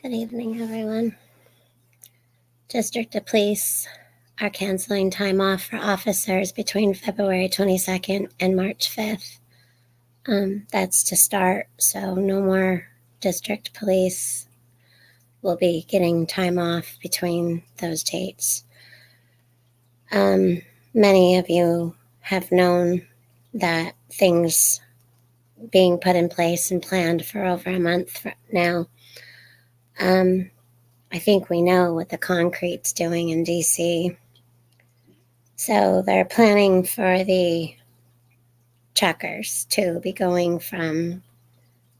Good evening, everyone. District of Police are canceling time off for officers between February 22nd and March 5th. That's to start, so no more district police will be getting time off between those dates. Many of you have known that things being put in place and planned for over a month now. I think we know what the concrete's doing in DC. So they're planning for the truckers to be going from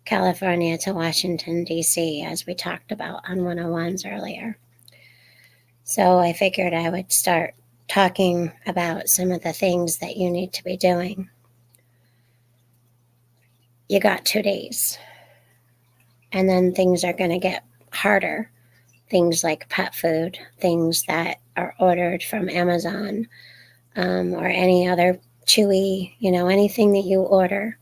California to Washington, DC, as we talked about on 101s earlier. So I figured I would start talking about some of the things that you need to be doing. You got 2 days, and then things are going to get harder. Things like pet food, things that are ordered from Amazon, or any other Chewy, anything that you order.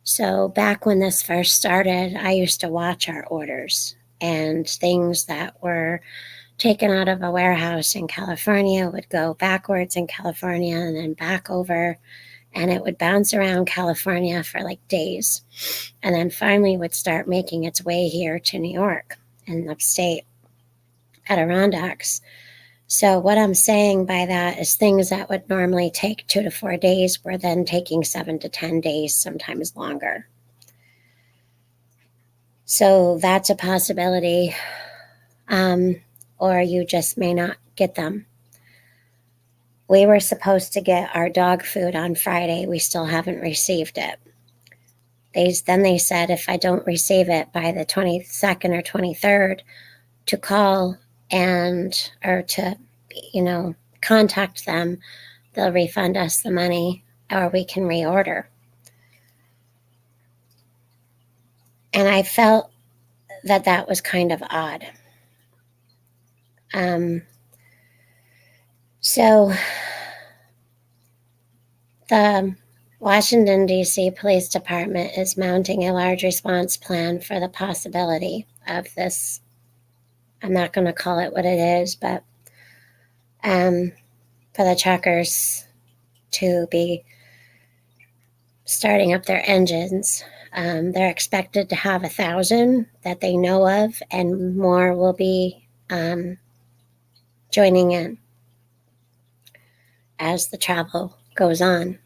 So back when this first started, I used to watch our orders, and things that were taken out of a warehouse in California would go backwards in California and then back over, and it would bounce around California for like days, and then finally would start making its way here to New York and upstate Adirondacks. So what I'm saying by that is things that would normally take 2 to 4 days were then taking 7 to 10 days, sometimes longer. So that's a possibility, or you just may not get them. We were supposed to get our dog food on Friday. We still haven't received it. Then they said if I don't receive it by the 22nd or 23rd, to call or to, contact them. They'll refund us the money, or we can reorder. And I felt that was kind of odd. So the Washington, D.C. Police Department is mounting a large response plan for the possibility of this. I'm not going to call it what it is, but for the truckers to be starting up their engines. They're expected to have 1,000 that they know of, and more will be joining in as the travel goes on.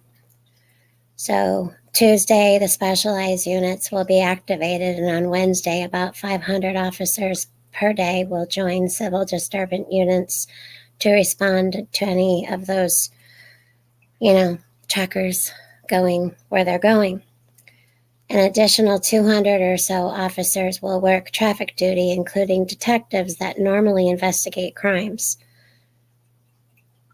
So Tuesday, the specialized units will be activated, and on Wednesday, about 500 officers per day will join civil disturbance units to respond to any of those, truckers going where they're going. An additional 200 or so officers will work traffic duty, including detectives that normally investigate crimes.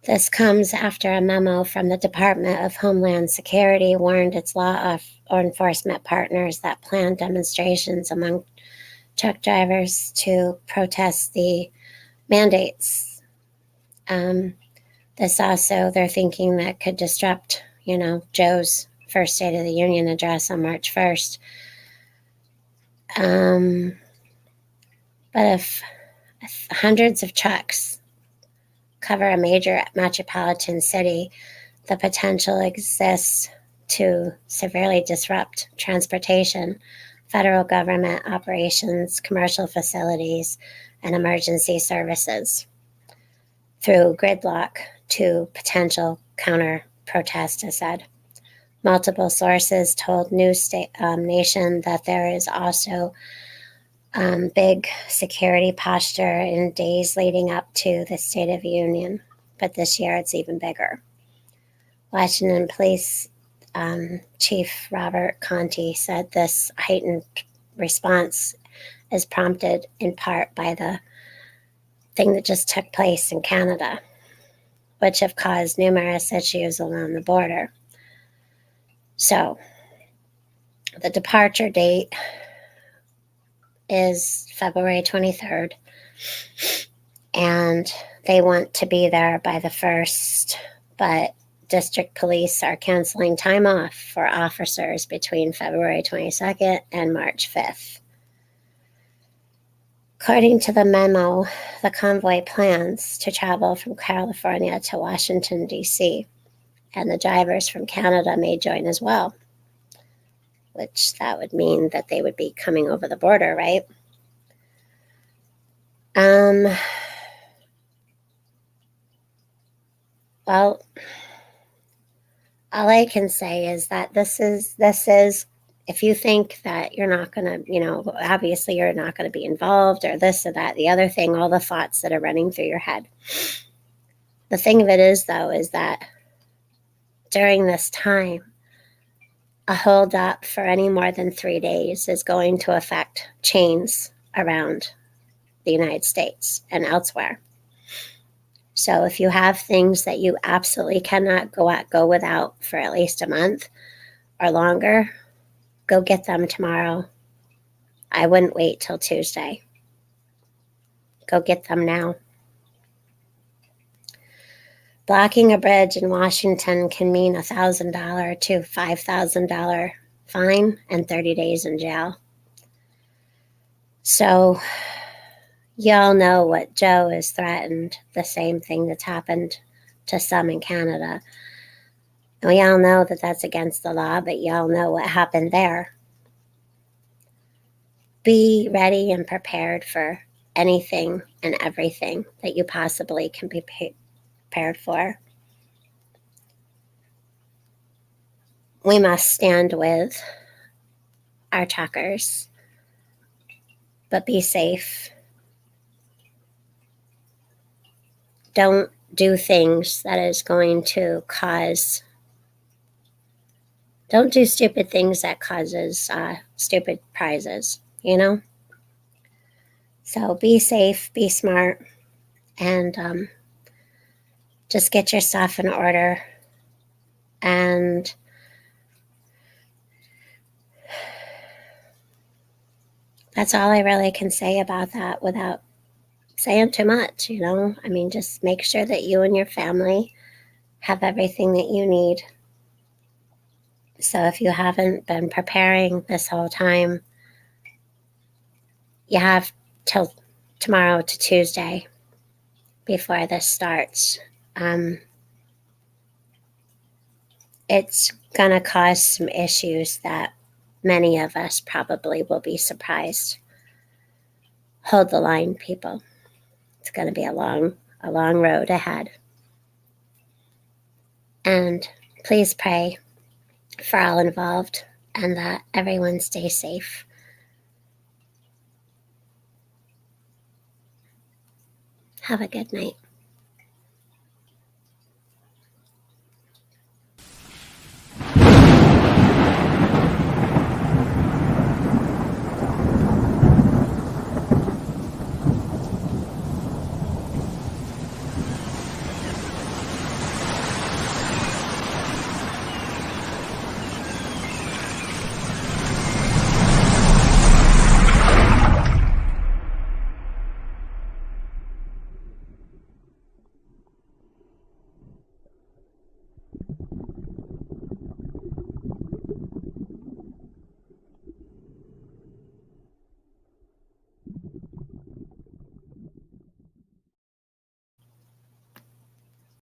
This comes after a memo from the Department of Homeland Security warned its law enforcement partners that planned demonstrations among truck drivers to protest the mandates. This also, they're thinking that could disrupt, Joe's first State of the Union address on March 1st. But if hundreds of trucks cover a major metropolitan city, the potential exists to severely disrupt transportation, federal government operations, commercial facilities, and emergency services through gridlock to potential counter-protest, I said. Multiple sources told News Nation that there is also big security posture in days leading up to the State of the Union, but this year it's even bigger. Washington Police Chief Robert Conti said this heightened response is prompted in part by the thing that just took place in Canada, which have caused numerous issues along the border. So the departure date is February 23rd, and they want to be there by the 1st, but district police are canceling time off for officers between February 22nd and March 5th. According to the memo, the convoy plans to travel from California to Washington, D.C., and the drivers from Canada may join as well, which that would mean that they would be coming over the border, right? Well, all I can say is that this is, if you think that you're not going to, obviously you're not going to be involved or this or that, the other thing, all the thoughts that are running through your head. The thing of it is, though, is that during this time, a hold up for any more than 3 days is going to affect chains around the United States and elsewhere. So if you have things that you absolutely cannot go without for at least a month or longer, go get them tomorrow. I wouldn't wait till Tuesday. Go get them now. Blocking a bridge in Washington can mean $1,000 to $5,000 fine and 30 days in jail. So y'all know what Joe has threatened, the same thing that's happened to some in Canada. And we all know that that's against the law, but y'all know what happened there. Be ready and prepared for anything and everything that you possibly can be prepared for. We must stand with our truckers, but be safe. Don't do things that is going to cause, don't do stupid things that causes stupid prizes, So be safe, be smart, and just get your stuff in order. And that's all I really can say about that without saying too much, I mean, just make sure that you and your family have everything that you need. So if you haven't been preparing this whole time, you have till tomorrow to Tuesday before this starts. It's going to cause some issues that many of us probably will be surprised. Hold the line, people. It's going to be a long road ahead. And please pray for all involved and that everyone stays safe. Have a good night.